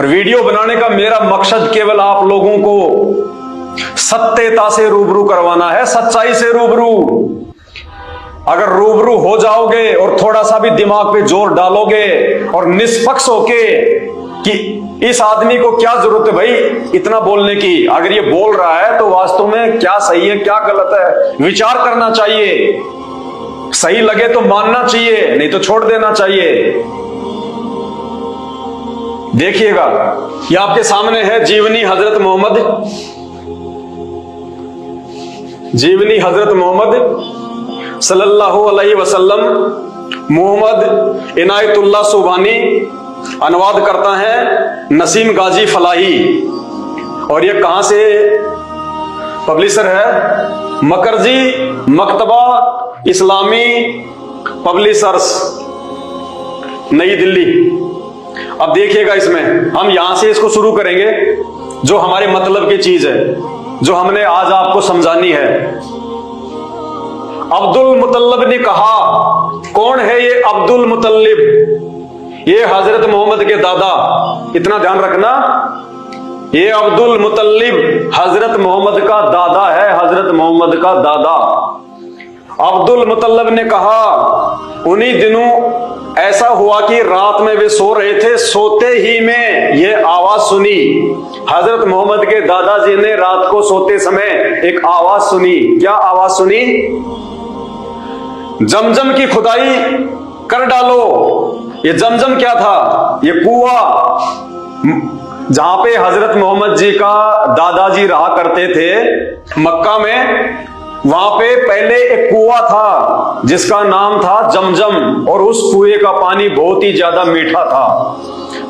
और वीडियो बनाने का मेरा मकसद केवल आप लोगों को सत्यता से रूबरू करवाना है, सच्चाई से रूबरू। अगर रूबरू हो जाओगे और थोड़ा सा भी दिमाग पे जोर डालोगे और निष्पक्ष होके कि इस आदमी को क्या जरूरत है भाई इतना बोलने की, अगर ये बोल रहा है तो वास्तव में क्या सही है क्या गलत है, विचार करना चाहिए। सही लगे तो मानना चाहिए, नहीं तो छोड़ देना चाहिए। देखिएगा, ये आपके सामने है जीवनी हजरत मोहम्मद, जीवनी हजरत मोहम्मद सल्लल्लाहु अलैहि वसल्लम। मोहम्मद इनायतुल्लाह सुबानी, अनुवाद करता है नसीम गाजी फलाही। और ये कहां से पब्लिशर है? मकरजी मकतबा इस्लामी पब्लिशर्स, नई दिल्ली। अब देखिएगा, इसमें हम यहां से इसको शुरू करेंगे जो हमारे मतलब की चीज है, जो हमने आज आपको समझानी है। अब्दुल मुतल्लिब ने कहा, कौन है ये अब्दुल मुतल्लिब? ये हजरत मोहम्मद के दादा, इतना ध्यान रखना, ये अब्दुल मुतल्लिब हजरत मोहम्मद का दादा है, हजरत मोहम्मद का दादा। अब्दुल मुतल्लिब ने कहा, उन्हीं दिनों ऐसा हुआ कि रात में वे सो रहे थे, सोते ही में ये आवाज सुनी। हजरत मोहम्मद के दादाजी ने रात को सोते समय एक आवाज सुनी। क्या आवाज सुनी? जमजम की खुदाई कर डालो। ये जमजम क्या था? ये कुआं जहां पे हजरत मोहम्मद जी का दादाजी रहा करते थे मक्का में, वहां पे पहले एक कुआं था जिसका नाम था जमजम, और उस कुएं का पानी बहुत ही ज्यादा मीठा था।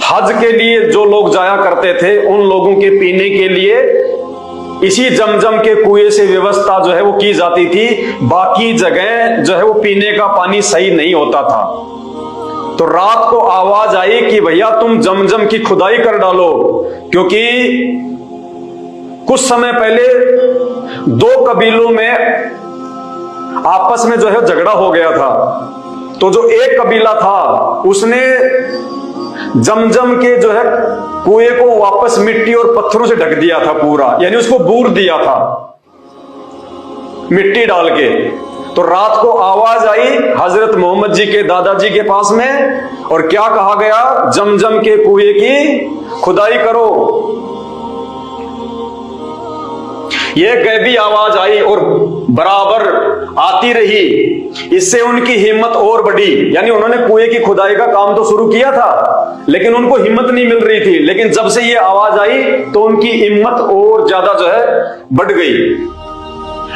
हज के लिए जो लोग जाया करते थे उन लोगों के पीने के लिए इसी जमजम के कुएं से व्यवस्था जो है वो की जाती थी। बाकी जगह जो है वो पीने का पानी सही नहीं होता था। तो रात को आवाज आई कि भैया तुम जमजम की खुदाई कर डालो, क्योंकि कुछ समय पहले दो कबीलों में आपस में जो है झगड़ा हो गया था। तो जो एक कबीला था उसने जमजम के जो है कुएं को वापस मिट्टी और पत्थरों से ढक दिया था पूरा, यानी उसको बूर दिया था मिट्टी डाल के। तो रात को आवाज आई हजरत मोहम्मद जी के दादाजी के पास में, और क्या कहा गया? जमजम के कुएं की खुदाई करो। यह गैबी आवाज आई और बराबर आती रही। इससे उनकी हिम्मत और बढ़ी, यानी उन्होंने कुएं की खुदाई का काम तो शुरू किया था लेकिन उनको हिम्मत नहीं मिल रही थी। लेकिन जब से ये आवाज आई तो उनकी हिम्मत और ज्यादा जो है बढ़ गई।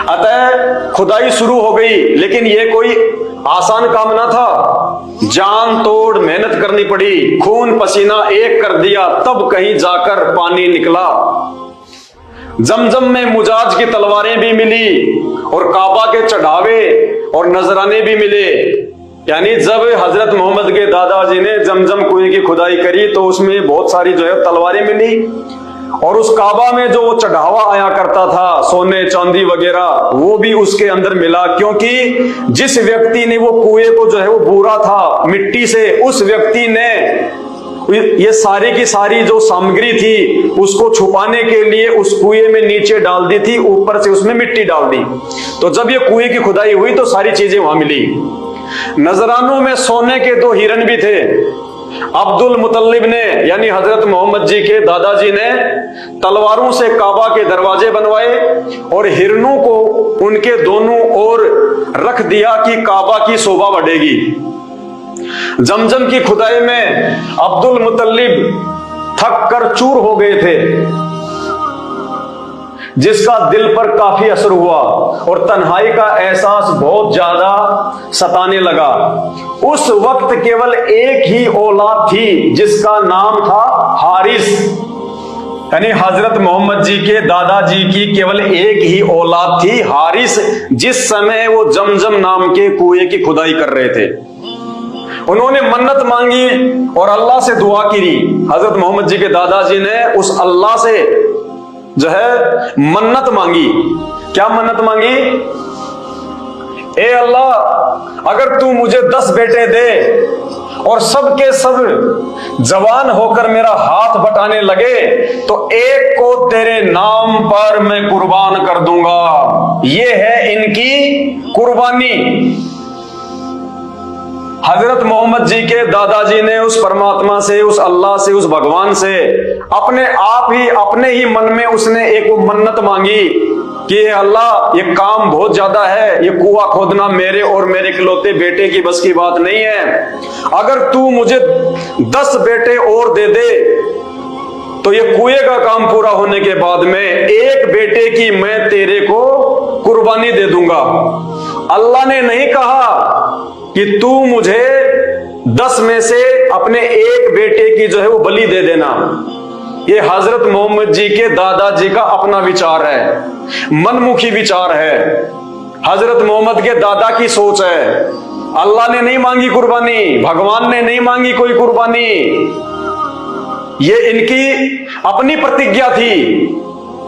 अतः खुदाई शुरू हो गई, लेकिन यह कोई आसान काम ना था, जान तोड़ मेहनत करनी पड़ी, खून पसीना एक कर दिया, तब कहीं जाकर पानी निकला। जमजम में मुजाज की तलवारें भी मिली और काबा के चढ़ावे और नजराने भी मिले। यानी जब हजरत मोहम्मद के दादाजी ने जमजम कुएं की खुदाई करी तो उसमें बहुत सारी जो है तलवारें मिली, और उस काबा में जो चढ़ावा आया करता था सोने चांदी वगैरह वो भी उसके अंदर मिला, क्योंकि जिस व्यक्ति ने वो कुएं को जो है वो बूरा था मिट्टी से, उस व्यक्ति ने ये सारी की सारी जो सामग्री थी उसको छुपाने के लिए उस कुएं में नीचे डाल दी थी, ऊपर से उसमें मिट्टी डाल दी। तो जब ये कुएं की खुदाई हुई तो सारी चीजें वहां मिली। नजरानों में सोने के दो हिरन भी थे। अब्दुल मुतल्लिब ने यानी हजरत मोहम्मद जी के दादाजी ने तलवारों से काबा के दरवाजे बनवाए और हिरनों को उनके दोनों ओर रख दिया कि काबा की शोभा बढ़ेगी। जमजम की खुदाई में अब्दुल मुतल्लिब थक कर चूर हो गए थे, जिसका दिल पर काफी असर हुआ और तन्हाई का एहसास बहुत ज्यादा सताने लगा। उस वक्त केवल एक ही औलाद थी जिसका नाम था हारिस, यानी हजरत मोहम्मद जी के दादाजी की केवल एक ही औलाद थी हारिस, जिस समय वो जमजम नाम के कुएं की खुदाई कर रहे थे। उन्होंने मन्नत मांगी और अल्लाह से दुआ की। हजरत मोहम्मद जी के दादाजी ने उस अल्लाह से जो है मन्नत मांगी। क्या मन्नत मांगी? ए अल्लाह, अगर तू मुझे 10 बेटे दे और सब के सब जवान होकर मेरा हाथ बटाने लगे तो एक को तेरे नाम पर मैं कुर्बान कर दूंगा। ये है इनकी कुर्बानी। हजरत मोहम्मद जी के दादाजी ने उस परमात्मा से, उस अल्लाह से, उस भगवान से अपने आप ही, अपने ही मन में उसने एक मन्नत मांगी कि अल्लाह, ये काम बहुत ज्यादा है, ये कुआं खोदना मेरे और मेरे इकलौते बेटे की बस की बात नहीं है। अगर तू मुझे 10 बेटे और दे दे तो ये कुएं का काम पूरा होने के बाद में एक बेटे की मैं तेरे को कुर्बानी दे दूंगा। अल्लाह ने नहीं कहा कि तू मुझे 10 में से अपने एक बेटे की जो है वो बलि दे देना। ये हजरत मोहम्मद जी के दादाजी का अपना विचार है, मनमुखी विचार है, हजरत मोहम्मद के दादा की सोच है। अल्लाह ने नहीं मांगी कुर्बानी, भगवान ने नहीं मांगी कोई कुर्बानी, ये इनकी अपनी प्रतिज्ञा थी।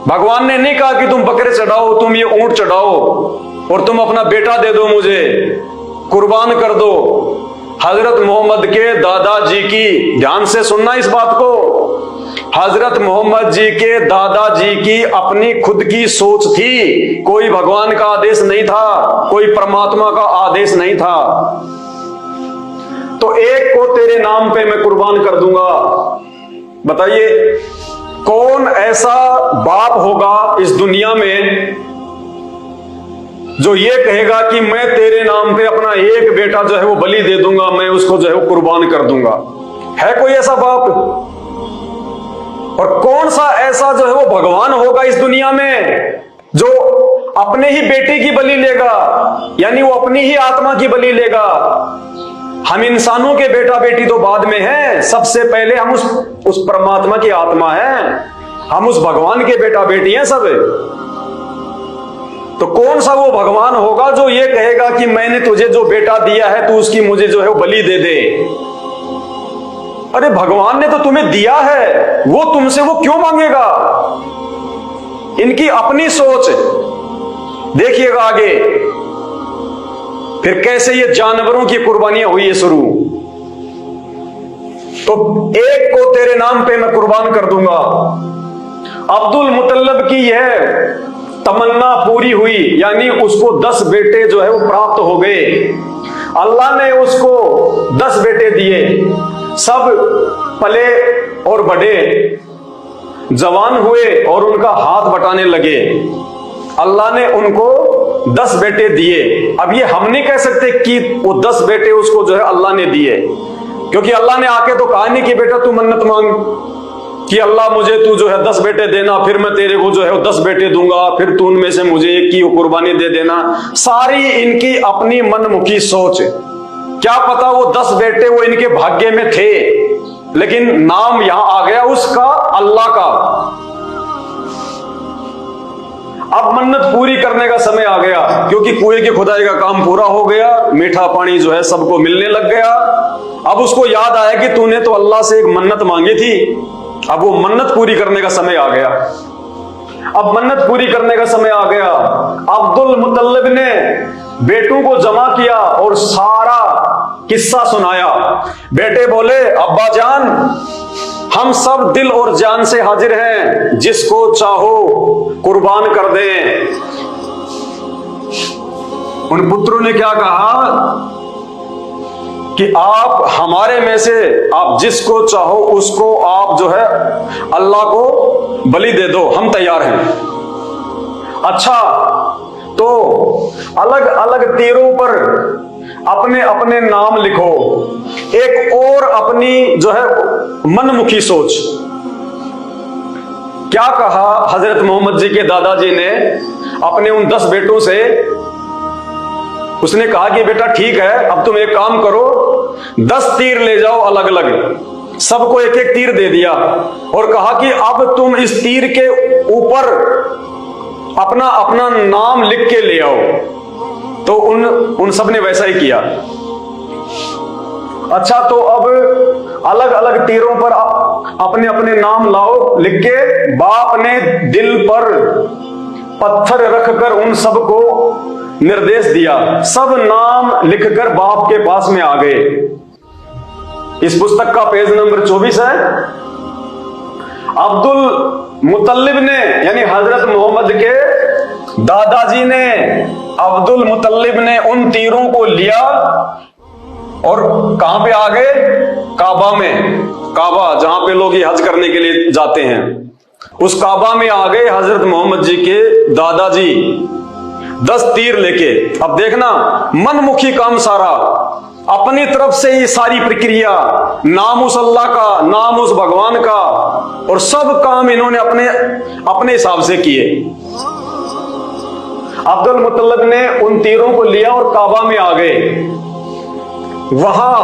भगवान ने नहीं कहा कि तुम बकरे चढ़ाओ, तुम ये ऊंट चढ़ाओ और तुम अपना बेटा दे दो, मुझे कुर्बान कर दो। हजरत मोहम्मद के दादाजी की, ध्यान से सुनना इस बात को, हजरत मोहम्मद जी के दादाजी की अपनी खुद की सोच थी, कोई भगवान का आदेश नहीं था, कोई परमात्मा का आदेश नहीं था। तो एक को तेरे नाम पे मैं कुर्बान कर दूंगा। बताइए कौन ऐसा बाप होगा इस दुनिया में जो ये कहेगा कि मैं तेरे नाम पे अपना एक बेटा जो है वो बलि दे दूंगा, मैं उसको जो है वो कुर्बान कर दूंगा? है कोई ऐसा बाप? और कौन सा ऐसा जो है वो भगवान होगा इस दुनिया में जो अपने ही बेटे की बलि लेगा, यानी वो अपनी ही आत्मा की बलि लेगा? हम इंसानों के बेटा बेटी तो बाद में हैं, सबसे पहले हम उस परमात्मा की आत्मा हैं, हम उस भगवान के बेटा बेटी हैं सब। तो कौन सा वो भगवान होगा जो ये कहेगा कि मैंने तुझे जो बेटा दिया है तू उसकी मुझे जो है वो बलि दे दे? अरे भगवान ने तो तुम्हें दिया है, वो तुमसे वो क्यों मांगेगा? इनकी अपनी सोच। देखिएगा आगे फिर कैसे ये जानवरों की कुर्बानियां हुई है शुरू। तो एक को तेरे नाम पे मैं कुर्बान कर दूंगा। अब्दुल मुतल्लब की यह तमन्ना पूरी हुई, यानी उसको 10 बेटे जो है वो प्राप्त हो गए। अल्लाह ने उसको 10 बेटे दिए, सब पले और बड़े, जवान हुए और उनका हाथ बटाने लगे। अल्लाह ने उनको 10 बेटे दिए। अब ये हम नहीं कह सकते कि वो 10 बेटे उसको जो है अल्लाह ने दिए, क्योंकि अल्लाह ने आके तो कहा नहीं कि बेटा तू मन्नत मांग कि अल्लाह मुझे तू जो है 10 बेटे देना, फिर मैं तेरे को जो है 10 बेटे दूंगा, फिर तू उनमें से मुझे एक की कुर्बानी दे देना। सारी इनकी अपनी मनमुखी सोच। क्या पता वो 10 बेटे वो इनके भाग्य में थे, लेकिन नाम यहां आ गया उसका, अल्लाह का। अब मन्नत पूरी करने का समय आ गया, क्योंकि कुएं की खुदाई का काम पूरा हो गया, मीठा पानी जो है सबको मिलने लग गया। अब उसको याद आया कि तूने तो अल्लाह से एक मन्नत मांगी थी। अब वो मन्नत पूरी करने का समय आ गया। अब मन्नत पूरी करने का समय आ गया। अब्दुल मुतल्लिब ने बेटों को जमा किया और सारा किस्सा सुनाया। बेटे बोले, अब्बा जान हम सब दिल और जान से हाजिर हैं, जिसको चाहो कुर्बान कर दें। उन पुत्रों ने क्या कहा कि आप हमारे में से आप जिसको चाहो उसको आप जो है अल्लाह को बलि दे दो, हम तैयार हैं। अच्छा, तो अलग अलग तीरों पर अपने अपने नाम लिखो। एक और अपनी जो है मनमुखी सोच। क्या कहा हजरत मोहम्मद जी के दादाजी ने अपने उन 10 बेटों से? उसने कहा कि बेटा ठीक है, अब तुम एक काम करो, 10 तीर ले जाओ अलग अलग। सबको एक एक तीर दे दिया और कहा कि अब तुम इस तीर के ऊपर अपना अपना नाम लिख के ले आओ। तो उन सब ने वैसा ही किया। अच्छा, तो अब अलग अलग तीरों पर अपने अपने नाम लाओ लिख के। बाप ने दिल पर पत्थर रखकर उन सबको निर्देश दिया। सब नाम लिखकर बाप के पास में आ गए। इस पुस्तक का पेज नंबर 24 है। अब्दुल मुतल्लिब ने यानी हजरत मोहम्मद के दादाजी ने, अब्दुल मुतल्लिब ने उन तीरों को लिया और कहां पे आ गए? काबा में। काबा जहां पे लोग ये हज करने के लिए जाते हैं, उस काबा में आ गए हजरत मोहम्मद जी के दादाजी 10 तीर लेके। अब देखना, मनमुखी काम सारा, अपनी तरफ से ये सारी प्रक्रिया, नाम उस अल्लाह का, नाम उस भगवान का, और सब काम इन्होंने अपने हिसाब से किए। अब्दुल मुतल्लिब ने उन तीरों को लिया और काबा में आ गए। वहां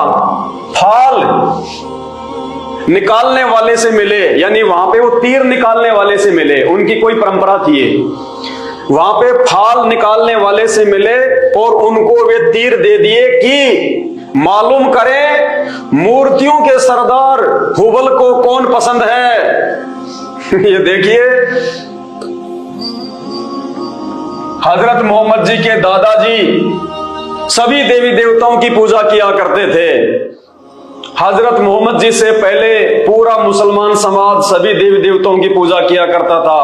फाल निकालने वाले से मिले, यानी वहां पे वो तीर निकालने वाले से मिले, उनकी कोई परंपरा थी। वहां पे फाल निकालने वाले से मिले और उनको वे तीर दे दिए कि मालूम करें मूर्तियों के सरदार हुबल को कौन पसंद है। ये देखिए, हजरत मोहम्मद जी के दादाजी सभी देवी देवताओं की पूजा किया करते थे। हजरत मोहम्मद जी से पहले पूरा मुसलमान समाज सभी देवी देवताओं की पूजा किया करता था,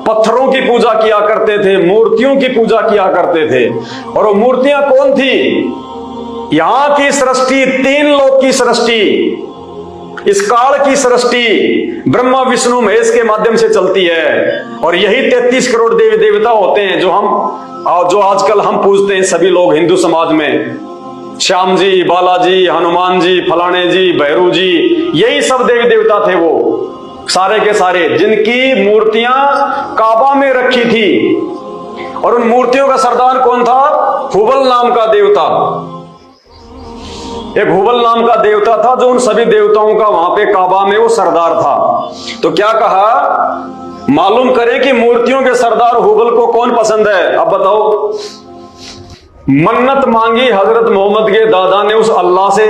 पत्थरों की पूजा किया करते थे, मूर्तियों की पूजा किया करते थे। और वो मूर्तियां कौन थी? यहां की सृष्टि, 3 लोक की सृष्टि, इस काल की सृष्टि ब्रह्मा विष्णु महेश के माध्यम से चलती है। और यही 33 करोड़ देवी देवता होते हैं जो आजकल हम पूजते हैं सभी लोग हिंदू समाज में। श्याम जी, बालाजी, हनुमान जी, फलाने जी, भैरू जी, यही सब देवी देवता थे वो सारे के सारे, जिनकी मूर्तियां काबा में रखी थी। और उन मूर्तियों का सरदार कौन था? हुबल नाम का देवता। एक हुबल नाम का देवता था जो उन सभी देवताओं का वहां पे काबा में वो सरदार था। तो क्या कहा? मालूम करें कि मूर्तियों के सरदार हुबल को कौन पसंद है। अब बताओ, मन्नत मांगी हजरत मोहम्मद के दादा ने उस अल्लाह से,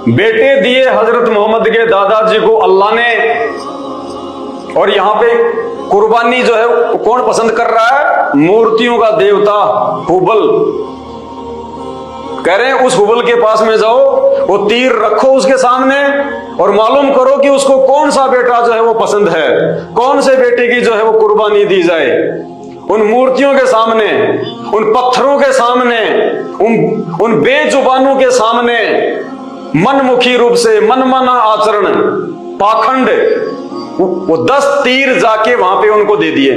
बेटे दिए हजरत मोहम्मद के दादाजी को अल्लाह ने, और यहां पे कुर्बानी जो है कौन पसंद कर रहा है? मूर्तियों का देवता हुबल। कह रहे हैं उस हुबल के पास में जाओ, वो तीर रखो उसके सामने और मालूम करो कि उसको कौन सा बेटा जो है वो पसंद है, कौन से बेटे की जो है वो कुर्बानी दी जाए। उन मूर्तियों के सामने, उन पत्थरों के सामने, उन बेजुबानों के सामने मनमुखी रूप से, मनमाना आचरण, पाखंड, वो 10 तीर जाके वहां पे उनको दे दिए।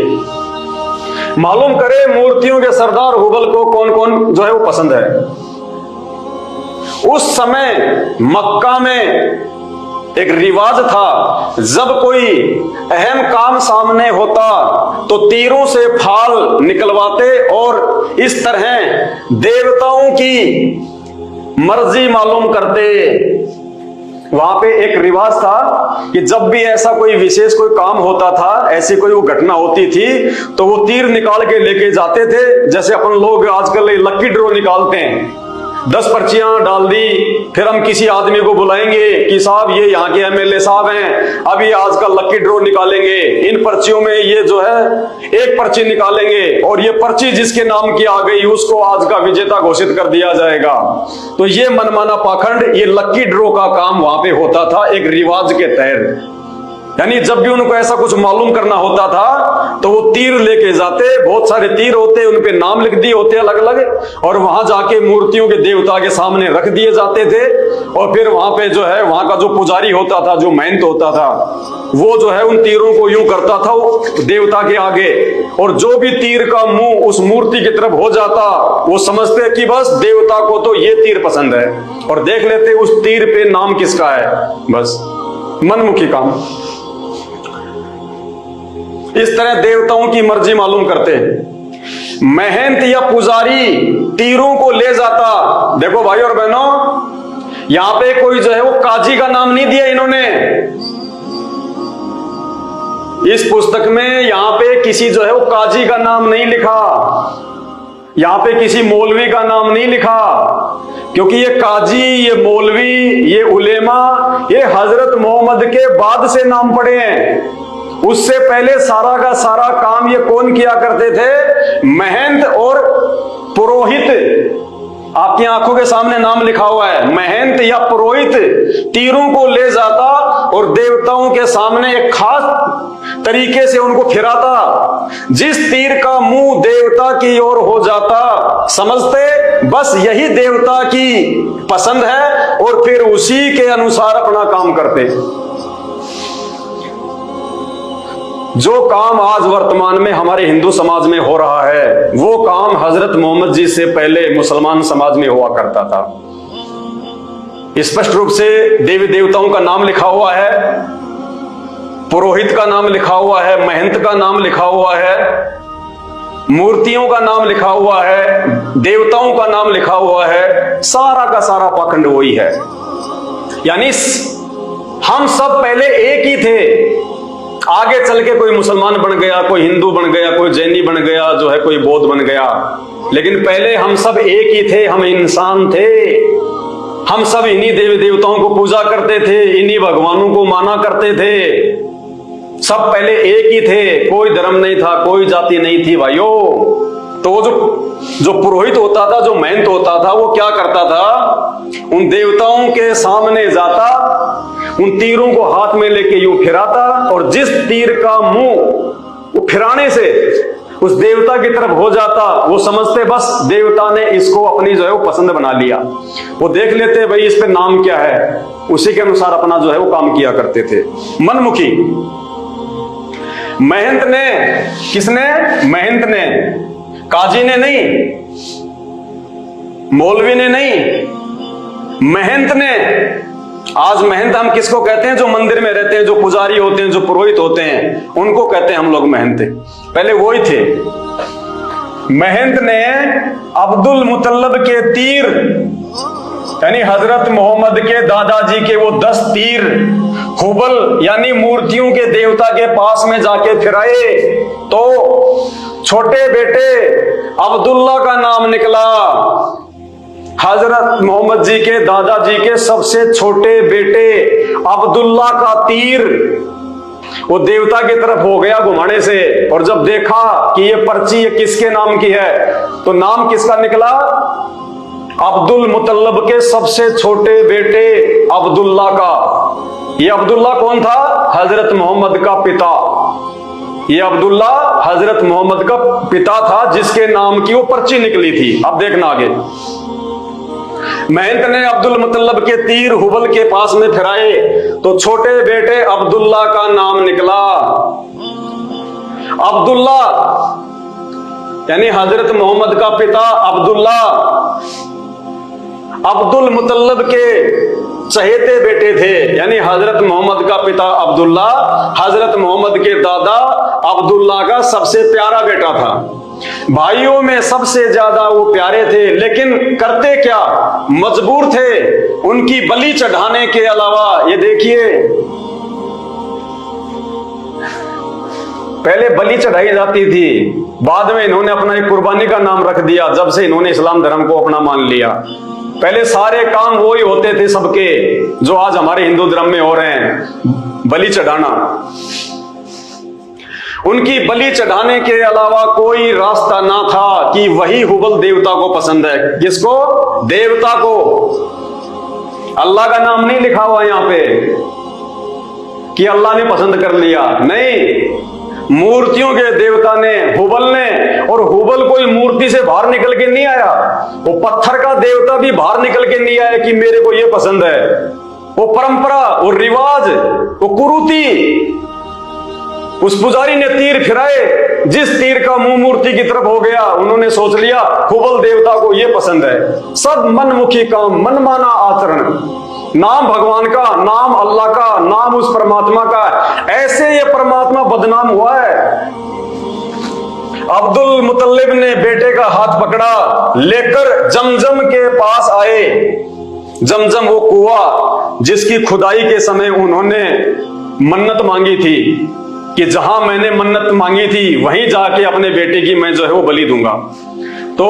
मालूम करे मूर्तियों के सरदार हुबल को कौन कौन जो है वो पसंद है। उस समय मक्का में एक रिवाज था, जब कोई अहम काम सामने होता तो तीरों से फाल निकलवाते और इस तरह देवताओं की मर्जी मालूम करते। वहां पे एक रिवाज था कि जब भी ऐसा कोई विशेष कोई काम होता था, ऐसी कोई वो घटना होती थी, तो वो तीर निकाल के लेके जाते थे। जैसे अपन लोग आजकल लकी ड्रॉ निकालते हैं, 10 पर्चियां डाल दी, फिर हम किसी आदमी को बुलाएंगे कि साहब ये यहाँ के एमएलए साहब हैं, अभी आज का लकी ड्रॉ निकालेंगे, इन पर्चियों में ये जो है एक पर्ची निकालेंगे और ये पर्ची जिसके नाम की आ गई उसको आज का विजेता घोषित कर दिया जाएगा। तो ये मनमाना पाखंड, ये लकी ड्रॉ का काम वहां पे होता था एक रिवाज के तहत। यानी जब भी उनको ऐसा कुछ मालूम करना होता था तो वो तीर लेके जाते, बहुत सारे तीर होते, उन पे नाम लिख दिए होते अलग अलग, और वहां जाके मूर्तियों के देवता के सामने रख दिए जाते थे। और फिर वहां पे जो है वहां का जो पुजारी होता था, जो महंत होता था, वो जो है उन तीरों को यूं करता था वो देवता के आगे, और जो भी तीर का मुंह उस मूर्ति की तरफ हो जाता वो समझते कि बस देवता को तो ये तीर पसंद है, और देख लेते उस तीर पे नाम किसका है। बस मनमुखी काम। इस तरह देवताओं की मर्जी मालूम करते। महंत या पुजारी तीरों को ले जाता। देखो भाई और बहनों, यहां पे कोई जो है वो काजी का नाम नहीं दिया इन्होंने इस पुस्तक में। यहां पे किसी जो है वो काजी का नाम नहीं लिखा, यहां पे किसी मौलवी का नाम नहीं लिखा, क्योंकि ये काजी, ये मौलवी, ये उलेमा, ये हजरत मोहम्मद के बाद से नाम पड़े हैं। उससे पहले सारा का सारा काम ये कौन किया करते थे? महंत और पुरोहित। आपकी आंखों के सामने नाम लिखा हुआ है, महंत या पुरोहित तीरों को ले जाता और देवताओं के सामने एक खास तरीके से उनको फिराता। जिस तीर का मुंह देवता की ओर हो जाता, समझते बस यही देवता की पसंद है और फिर उसी के अनुसार अपना काम करते। जो काम आज वर्तमान में हमारे हिंदू समाज में हो रहा है, वो काम हजरत मोहम्मद जी से पहले मुसलमान समाज में हुआ करता था। स्पष्ट रूप से देवी देवताओं का नाम लिखा हुआ है, पुरोहित का नाम लिखा हुआ है, महंत का नाम लिखा हुआ है, मूर्तियों का नाम लिखा हुआ है, देवताओं का नाम लिखा हुआ है। सारा का सारा पाखंड वही है। यानी हम सब पहले एक ही थे, आगे चल के कोई मुसलमान बन गया, कोई हिंदू बन गया, कोई जैनी बन गया, जो है कोई बौद्ध बन गया, लेकिन पहले हम सब एक ही थे। हम इंसान थे, हम सब इन्हीं देवी देवताओं को पूजा करते थे, इन्हीं भगवानों को माना करते थे। सब पहले एक ही थे, कोई धर्म नहीं था, कोई जाति नहीं थी भाइयों। तो जो पुरोहित होता था, जो महंत होता था, वो क्या करता था, उन देवताओं के सामने जाता, उन तीरों को हाथ में लेके यूं फिराता और जिस तीर का मुंह वो फिराने से उस देवता की तरफ हो जाता, वो समझते बस देवता ने इसको अपनी जो है वो पसंद बना लिया। वो देख लेते भाई इस पे नाम क्या है, उसी के अनुसार अपना जो है वो काम किया करते थे। मनमुखी। महंत ने, किसने? महंत ने, काजी ने नहीं, मौलवी ने नहीं, महंत ने। आज महंत हम किसको कहते हैं? जो मंदिर में रहते हैं, जो पुजारी होते हैं, जो पुरोहित होते हैं, उनको कहते हैं हम लोग महंत। पहले वो ही थे। महंत ने अब्दुल मुतल्लब के तीर, यानी हजरत मोहम्मद के दादाजी के वो 10 तीर हुबल यानी मूर्तियों के देवता के पास में जाके फिराए, तो छोटे बेटे अब्दुल्ला का नाम निकला। हजरत मोहम्मद जी के दादाजी के सबसे छोटे बेटे अब्दुल्ला का तीर वो देवता की तरफ हो गया घुमाने से, और जब देखा कि ये पर्ची ये किसके नाम की है, तो नाम किसका निकला? अब्दुल मुतल्लब के सबसे छोटे बेटे अब्दुल्ला का। ये अब्दुल्ला कौन था? हजरत मोहम्मद का पिता। ये अब्दुल्ला हजरत मोहम्मद का पिता था, जिसके नाम की वो पर्ची निकली थी। अब देखना आगे। महंत ने अब्दुल मुतल्लब के तीर हुबल के पास में फिराए, तो छोटे बेटे अब्दुल्ला का नाम निकला। अब्दुल्ला यानी हजरत मोहम्मद का पिता अब्दुल्ला अब्दुल मुतल्लब के चहेते बेटे थे, यानी हजरत मोहम्मद का पिता अब्दुल्ला हजरत मोहम्मद के दादा अब्दुल्ला का सबसे प्यारा बेटा था। भाइयों में सबसे ज्यादा वो प्यारे थे, लेकिन करते क्या? मजबूर थे उनकी बलि चढ़ाने के अलावा। ये देखिए, पहले बलि चढ़ाई जाती थी, बाद में इन्होंने अपना एक कुर्बानी का नाम रख दिया, जब से इन्होंने इस्लाम धर्म को अपना मान लिया। पहले सारे काम वो ही होते थे सबके, जो आज हमारे हिंदू धर्म में हो रहे हैं, बलि चढ़ाना। उनकी बलि चढ़ाने के अलावा कोई रास्ता ना था कि वही हुबल देवता को पसंद है। किसको? देवता को। अल्लाह का नाम नहीं लिखा हुआ यहां पे कि अल्लाह ने पसंद कर लिया, नहीं, मूर्तियों के देवता ने, हुबल ने। और हुबल कोई मूर्ति से बाहर निकल के नहीं आया, वो पत्थर का देवता भी बाहर निकल के नहीं आया कि मेरे को ये पसंद है। वो परंपरा, वो रिवाज, वो कुरीति। उस पुजारी ने तीर फिराए, जिस तीर का मुंह मूर्ति की तरफ हो गया, उन्होंने सोच लिया हुबल देवता को ये पसंद है। सब मनमुखी काम, मनमाना आचरण, नाम भगवान का, नाम अल्लाह का, नाम उस परमात्मा का। ऐसे ये परमात्मा बदनाम हुआ है। अब्दुल मुतल्लिब ने बेटे का हाथ पकड़ा, लेकर जमजम के पास आए। जमजम वो कुआं जिसकी खुदाई के समय उन्होंने मन्नत मांगी थी कि जहां मैंने मन्नत मांगी थी वहीं जाके अपने बेटे की मैं जो है वो बलि दूंगा। तो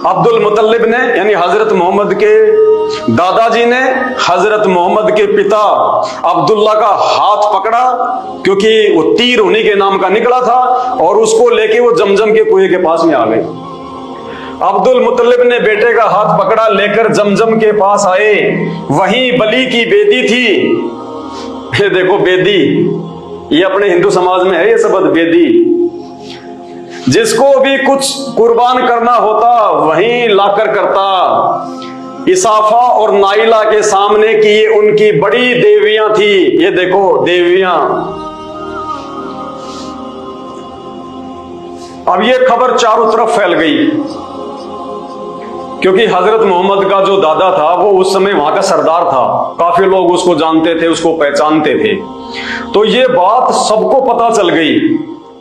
अब्दुल मुतल्लिब ने, यानी हजरत मोहम्मद के दादाजी ने हजरत मोहम्मद के पिता अब्दुल्ला का हाथ पकड़ा, क्योंकि वो तीर उन्हीं के नाम का निकला था, और उसको लेके वो जमजम के कुएं के पास में आ गए। अब्दुल मुतल्लिब ने बेटे का हाथ पकड़ा, लेकर जमजम के पास आए। वहीं बली की बेदी थी। ये देखो बेदी, ये अपने हिंदू समाज में है ये शब्द बेदी। जिसको भी कुछ कुर्बान करना होता वहीं लाकर करता। इसाफा और नाइला के सामने की ये उनकी बड़ी देवियां थी। ये देखो देवियां। अब ये खबर चारों तरफ फैल गई, क्योंकि हजरत मोहम्मद का जो दादा था वो उस समय वहां का सरदार था। काफी लोग उसको जानते थे, उसको पहचानते थे। तो ये बात सबको पता चल गई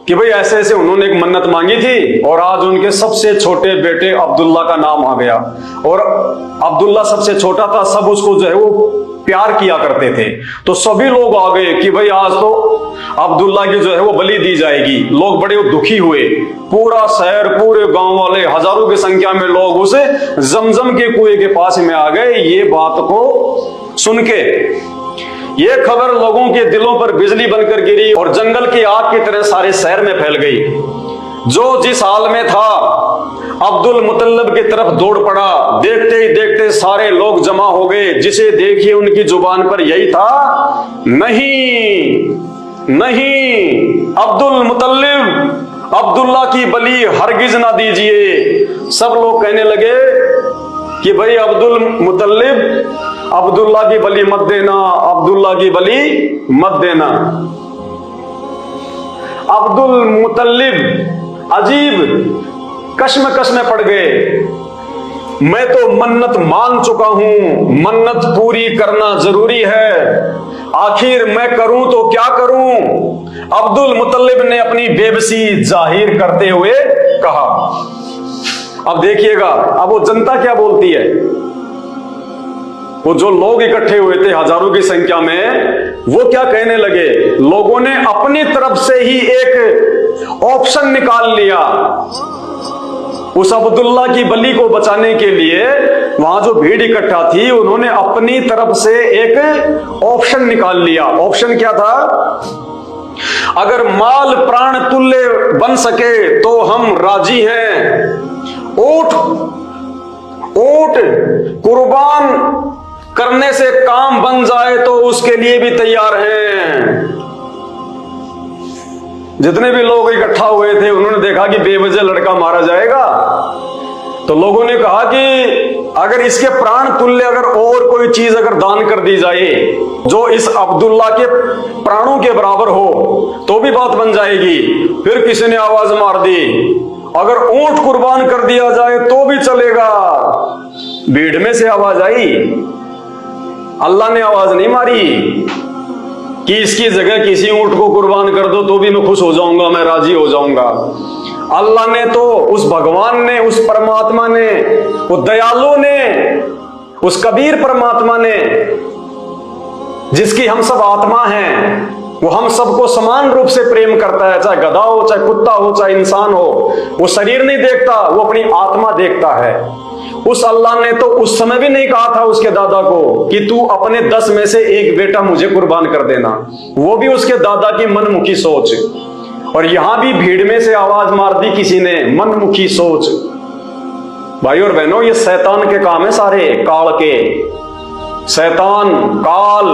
कि भाई ऐसे ऐसे उन्होंने एक मन्नत मांगी थी और आज उनके सबसे छोटे बेटे अब्दुल्ला का नाम आ गया। और अब्दुल्ला सबसे छोटा था, सब उसको जो है वो प्यार किया करते थे। तो सभी लोग आ गए कि भाई आज तो अब्दुल्ला की जो है वो बलि दी जाएगी। लोग बड़े दुखी हुए। पूरा शहर, पूरे गांव वाले, हजारों की संख्या में लोग उसे जमजम के कुएं के पास में आ गए। ये बात को सुन के ये खबर लोगों के दिलों पर बिजली बनकर गिरी और जंगल की आग की तरह सारे शहर में फैल गई। जो जिस हाल में था अब्दुल मुतल्लिब की तरफ दौड़ पड़ा। देखते ही देखते सारे लोग जमा हो गए। जिसे देखिए उनकी जुबान पर यही था, नहीं नहीं, अब्दुल मुतल्लिब, अब्दुल्ला की बलि हरगिज ना दीजिए। सब लोग कहने लगे कि भाई अब्दुल मुतल्लिब, अब्दुल्ला की बलि मत देना, अब्दुल्ला की बलि मत देना। अब्दुल मुतल्लिब अजीब कश्मकश में पड़ गए। मैं तो मन्नत मांग चुका हूं, मन्नत पूरी करना जरूरी है, आखिर मैं करूं तो क्या करूं? अब्दुल मुतल्लिब ने अपनी बेबसी जाहिर करते हुए कहा। अब देखिएगा, अब वो जनता क्या बोलती है। वो जो लोग इकट्ठे हुए थे हजारों की संख्या में, वो क्या कहने लगे। लोगों ने अपनी तरफ से ही एक ऑप्शन निकाल लिया। उस अब्दुल्ला की बलि को बचाने के लिए वहां जो भीड़ इकट्ठा थी, उन्होंने अपनी तरफ से एक ऑप्शन निकाल लिया। ऑप्शन क्या था? अगर माल प्राण तुल्य बन सके तो हम राजी हैं। ऊंट कुर्बान करने से काम बन जाए तो उसके लिए भी तैयार हैं। जितने भी लोग इकट्ठा हुए थे उन्होंने देखा कि बेवजह लड़का मारा जाएगा, तो लोगों ने कहा कि अगर इसके प्राण तुल्य अगर और कोई चीज अगर दान कर दी जाए जो इस अब्दुल्ला के प्राणों के बराबर हो तो भी बात बन जाएगी। फिर किसी ने आवाज मार दी, अगर ऊंट कुर्बान कर दिया जाए तो भी चलेगा। भीड़ में से आवाज आई, अल्लाह ने आवाज नहीं मारी कि इसकी जगह किसी ऊंट को कुर्बान कर दो तो भी मैं खुश हो जाऊंगा, मैं राजी हो जाऊंगा। अल्लाह ने तो, उस भगवान ने, उस परमात्मा ने, वो दयालु ने, उस कबीर परमात्मा ने, जिसकी हम सब आत्मा हैं, वो हम सबको समान रूप से प्रेम करता है, चाहे गधा हो, चाहे कुत्ता हो, चाहे इंसान हो। वो शरीर नहीं देखता, वो अपनी आत्मा देखता है। उस अल्लाह ने तो उस समय भी नहीं कहा था उसके दादा को कि तू अपने 10 में से एक बेटा मुझे कुर्बान कर देना। वो भी उसके दादा की मनमुखी सोच। और यहां भी भीड़ में से आवाज मार दी किसी ने, मनमुखी सोच। भाई और बहनों, ये शैतान के काम है सारे, काल के। शैतान, काल,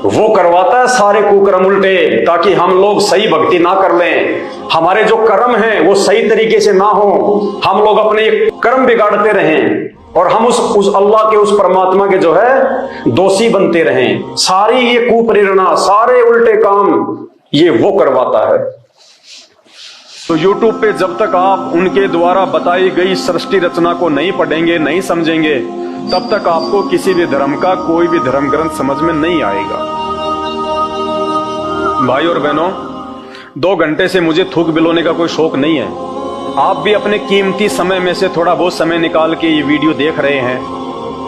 वो करवाता है सारे कुकर्म उल्टे, ताकि हम लोग सही भक्ति ना कर लें, हमारे जो कर्म हैं वो सही तरीके से ना हो, हम लोग अपने कर्म बिगाड़ते रहें और हम उस अल्लाह के, उस परमात्मा के जो है दोषी बनते रहें। सारी ये कुप्रेरणा, सारे उल्टे काम ये वो करवाता है। तो YouTube पे जब तक आप उनके द्वारा बताई गई सृष्टि रचना को नहीं पढ़ेंगे, नहीं समझेंगे, तब तक आपको किसी भी धर्म का कोई भी धर्म ग्रंथ समझ में नहीं आएगा। भाई और बहनों, 2 घंटे से मुझे थूक बिलोने का कोई शौक नहीं है। आप भी अपने कीमती समय में से थोड़ा बहुत समय निकाल के ये वीडियो देख रहे हैं,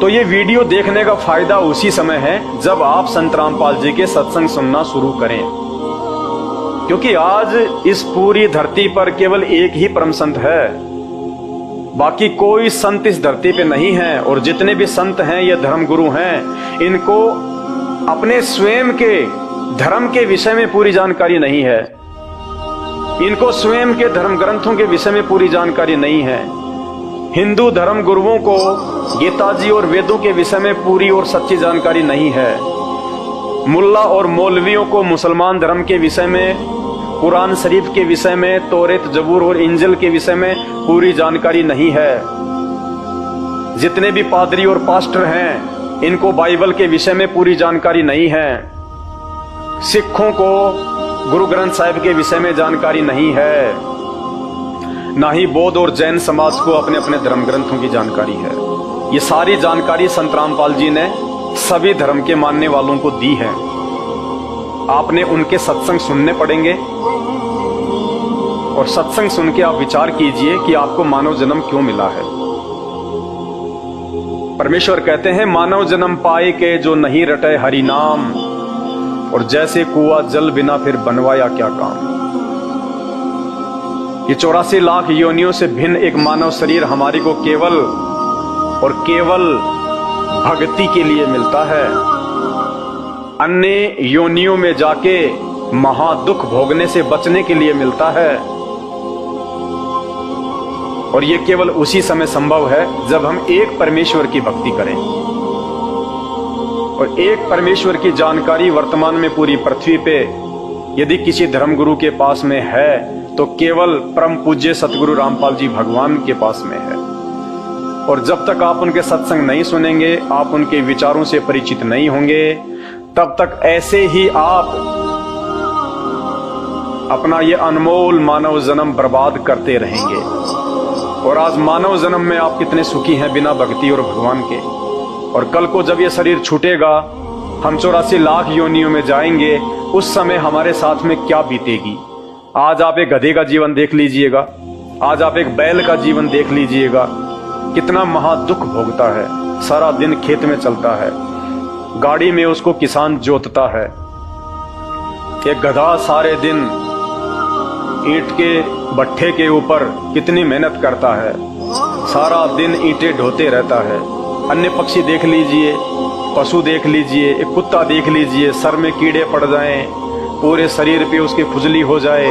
तो ये वीडियो देखने का फायदा उसी समय है जब आप संत रामपाल जी के सत्संग सुनना शुरू करें। क्योंकि आज इस पूरी धरती पर केवल एक ही परम संत है, बाकी कोई संत इस धरती पे नहीं है। और जितने भी संत हैं, ये धर्म गुरु हैं, इनको अपने स्वयं के धर्म के विषय में पूरी जानकारी नहीं है, इनको स्वयं के धर्म ग्रंथों के विषय में पूरी जानकारी नहीं है। हिंदू धर्म गुरुओं को गीता जी और वेदों के विषय में पूरी और सच्ची जानकारी नहीं है। मुल्ला और मौलवियों को मुसलमान धर्म के विषय में, कुरान शरीफ के विषय में, तौरेत, जबूर और इंजिल के विषय में पूरी जानकारी नहीं है। जितने भी पादरी और पास्टर हैं, इनको बाइबल के विषय में पूरी जानकारी नहीं है। सिखों को गुरु ग्रंथ साहिब के विषय में जानकारी नहीं है। ना ही बौद्ध और जैन समाज को अपने अपने धर्म ग्रंथों की जानकारी है। ये सारी जानकारी संत रामपाल जी ने सभी धर्म के मानने वालों को दी है। आपने उनके सत्संग सुनने पड़ेंगे और सत्संग सुन के आप विचार कीजिए कि आपको मानव जन्म क्यों मिला है। परमेश्वर कहते हैं, मानव जन्म पाए के जो नहीं रटे हरि नाम, और जैसे कुआ जल बिना फिर बनवाया क्या काम। ये 84 लाख योनियों से भिन्न एक मानव शरीर हमारी को केवल और केवल भक्ति के लिए मिलता है। अन्य योनियों में जाके महादुख भोगने से बचने के लिए मिलता है। और ये केवल उसी समय संभव है जब हम एक परमेश्वर की भक्ति करें। और एक परमेश्वर की जानकारी वर्तमान में पूरी पृथ्वी पे यदि किसी धर्मगुरु के पास में है तो केवल परम पूज्य सतगुरु रामपाल जी भगवान के पास में है। और जब तक आप उनके सत्संग नहीं सुनेंगे, आप उनके विचारों से परिचित नहीं होंगे, तब तक ऐसे ही आप अपना ये अनमोल मानव जन्म बर्बाद करते रहेंगे। और आज मानव जन्म में आप कितने सुखी हैं बिना भक्ति और भगवान के। और कल को जब ये शरीर छूटेगा, हम 84 लाख योनियों में जाएंगे, उस समय हमारे साथ में क्या बीतेगी। आज आप एक गधे का जीवन देख लीजिएगा, आज आप एक बैल का जीवन देख लीजिएगा, कितना महादुख भोगता है। सारा दिन खेत में चलता है, गाड़ी में उसको किसान जोतता है। एक गधा सारे दिन ईंट के भट्ठे के ऊपर कितनी मेहनत करता है, सारा दिन ईंटें ढोते रहता है। अन्य पक्षी देख लीजिए, पशु देख लीजिए, एक कुत्ता देख लीजिए, सर में कीड़े पड़ जाएं, पूरे शरीर पे उसकी खुजली हो जाए,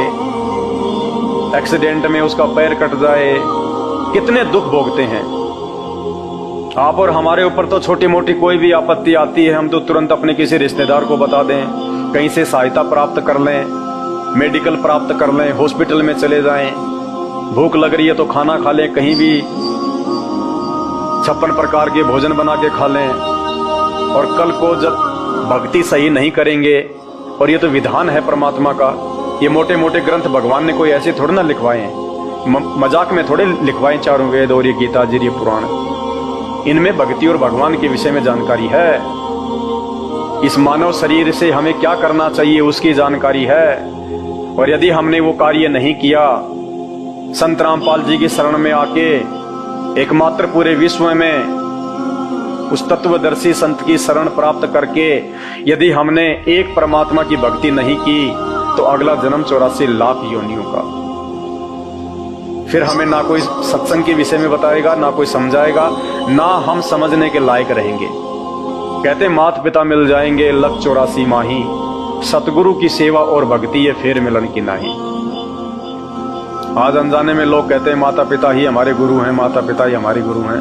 एक्सीडेंट में उसका पैर कट जाए, कितने दुख भोगते हैं। आप और हमारे ऊपर तो छोटी मोटी कोई भी आपत्ति आती है, हम तो तुरंत अपने किसी रिश्तेदार को बता दें, कहीं से सहायता प्राप्त कर लें, मेडिकल प्राप्त कर लें, हॉस्पिटल में चले जाएं। भूख लग रही है तो खाना खा लें, कहीं भी 56 प्रकार के भोजन बना के खा लें। और कल को जब भक्ति सही नहीं करेंगे, और ये तो विधान है परमात्मा का, ये मोटे मोटे ग्रंथ भगवान ने कोई ऐसे थोड़े ना लिखवाए हैं, मजाक में थोड़े लिखवाए चारों वेद और ये गीता जी, ये पुराण। इनमें भक्ति और भगवान के विषय में जानकारी है। इस मानव शरीर से हमें क्या करना चाहिए उसकी जानकारी है। और यदि हमने वो कार्य नहीं किया, संत रामपाल जी की शरण में आके एकमात्र पूरे विश्व में उस तत्वदर्शी संत की शरण प्राप्त करके यदि हमने एक परमात्मा की भक्ति नहीं की, तो अगला जन्म 84 लाख योनियों का। फिर हमें ना कोई सत्संग के विषय में बताएगा, ना कोई समझाएगा, ना हम समझने के लायक रहेंगे। कहते माता पिता मिल जाएंगे लख 84 माही, सतगुरु की सेवा और भक्ति ये फेर मिलन की नाही। आज अनजाने में लोग कहते हैं माता पिता ही हमारे गुरु हैं, माता पिता ही हमारे गुरु हैं।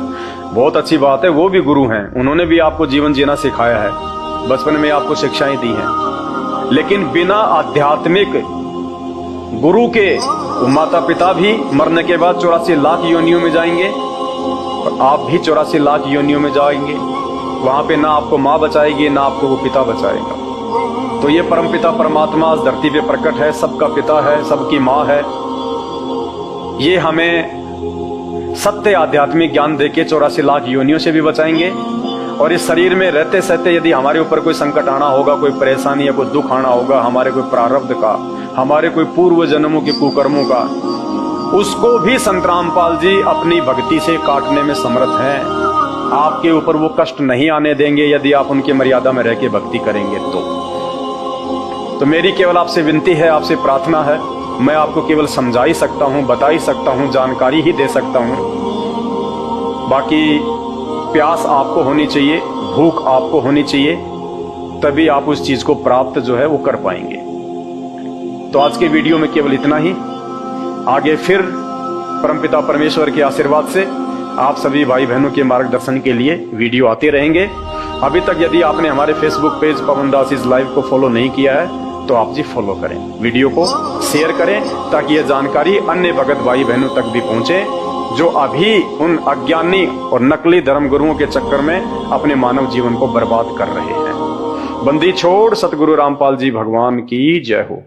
बहुत अच्छी बात है, वो भी गुरु हैं, उन्होंने भी आपको जीवन जीना सिखाया है, बचपन में आपको शिक्षाएं दी हैं। लेकिन बिना आध्यात्मिक गुरु के वो माता पिता भी मरने के बाद 84 लाख योनियों में जाएंगे और आप भी 84 लाख योनियों में जाएंगे। वहां पे ना आपको माँ बचाएगी, ना आपको वो पिता बचाएगा। तो ये परम पिता परमात्मा इस धरती पे प्रकट है, सबका पिता है, सबकी माँ है। ये हमें सत्य आध्यात्मिक ज्ञान देके 84 लाख योनियों से भी बचाएंगे। और इस शरीर में रहते सहते यदि हमारे ऊपर कोई संकट आना होगा, कोई परेशानी या कोई दुख आना होगा, हमारे कोई प्रारब्ध का, हमारे कोई पूर्व जन्मों के कुकर्मों का, उसको भी संत रामपाल जी अपनी भक्ति से काटने में समर्थ हैं। आपके ऊपर वो कष्ट नहीं आने देंगे यदि आप उनकी मर्यादा में रह के भक्ति करेंगे। तो मेरी केवल आपसे विनती है, आपसे प्रार्थना है, मैं आपको केवल समझा ही सकता हूँ, बता ही सकता हूँ, जानकारी ही दे सकता हूँ। बाकी प्यास आपको होनी चाहिए, भूख आपको होनी चाहिए, तभी आप उस चीज को प्राप्त जो है वो कर पाएंगे। तो आज के वीडियो में केवल इतना ही। आगे फिर परमपिता परमेश्वर के आशीर्वाद से आप सभी भाई बहनों के मार्गदर्शन के लिए वीडियो आते रहेंगे। अभी तक यदि आपने हमारे Facebook page Pawan Das is live को फॉलो नहीं किया है तो आप जी फॉलो करें, वीडियो को शेयर करें ताकि यह जानकारी अन्य भगत भाई बहनों तक भी पहुंचे जो अभी उन अज्ञानी और नकली धर्मगुरुओं के चक्कर में अपने मानव जीवन को बर्बाद कर रहे हैं। बंदी छोड़ सतगुरु रामपाल जी भगवान की जय हो।